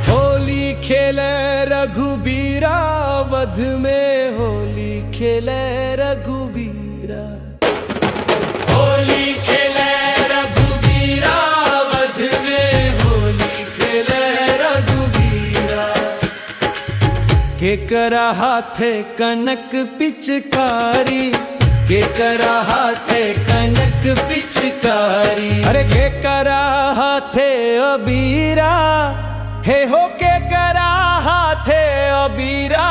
होली खेले रघुबीरा, वध में होली खेले रघुबीरा। होली खेले रघुबीरा, वध में होली खेले रघुबीरा। केकरा हाथे कनक पिचकारी, केकरा हाथे कनक पिचकारी। अरे केकरा हाथे अबीरा, हे हो केकरा हाथे अबीरा।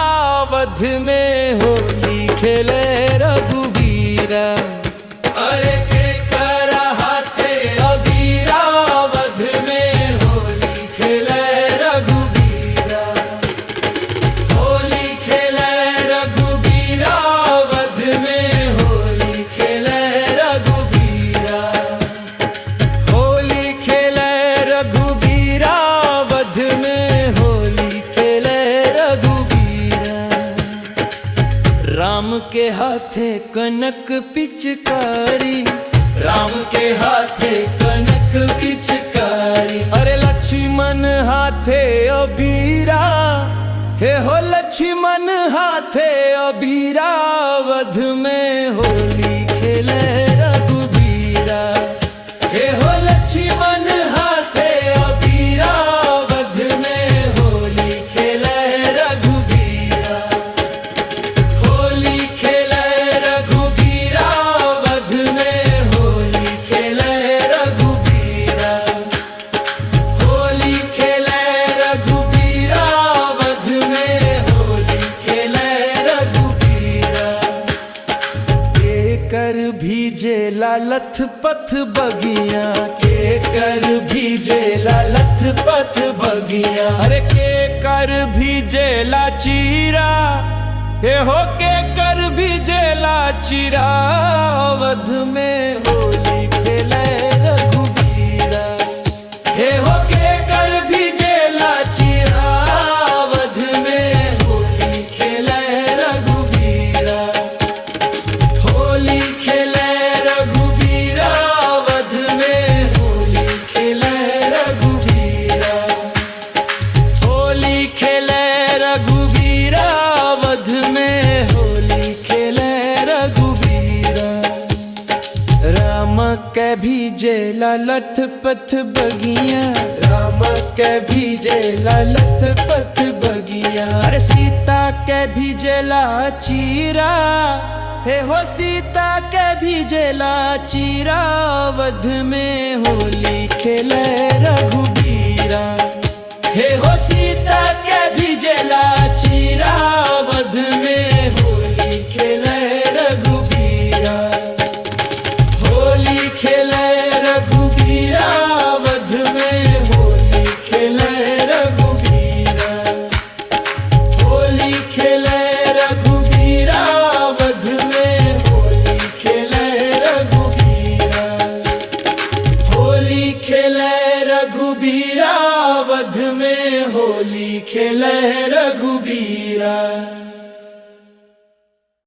वध में होली खेले रघुबीरा। अरे केकरा हाथे अबीरा, वध में होली खेले रघुबीरा। होली खेले रघुबीरा, वध में होली खेले रघुबीरा। होली खेले रघुबीरा, वध में होली खेले रघुबीरा। राम के हाथे कनक पिचकारी, राम के हाथे कनक पिचकारी। अरे लक्ष्मण हाथे अबीरा, हे हो लक्ष्मण हाथे अबीरा। वध में होली खेले रघुबीरा। हे हो लक्ष्मण हाथे अबीरा, वध में होली खेले रघुबीरा। होली खेले रघुबीरा, वध में होली खेले रघुबीरा। होली खेले रघुबीरा, वध में होली खेले रघुबीरा। केकर भीजे लालथ पथ बगिया, केकर भीजे लालथ पथ बगिया। अरे केकर भीजे लाचीरा, हे हो केकर भीजे लाचीरा। वध में होली खेले रघुबीरा। हे हो केकर भीजे लाचीरा, वध में होली खेले रघुबीरा। होली खेले रघुबीरा, वध में होली खेले रघुबीरा। होली खेले रघुबीरा, वध में होली खेले रघुबीरा। राम के भीजे लालथ पथ बगिया, राम के भीजे लालथ पथ बगिया। अरे सीता के भीजे लाचीरा, हे हो सीता के भीजे लाचीरा। वध में होली खेले रघुबीरा। हे हो सीता के भीजे लाचीरा। वध में होली खेले रघुबीरा। होली खेले रघुबीरा, वध में होली खेले रघुबीरा। होली खेले रघुबीरा, वध में होली खेले रघुबीरा। होली खेले रघुबीरा, वध में होली खेले रघुबीरा।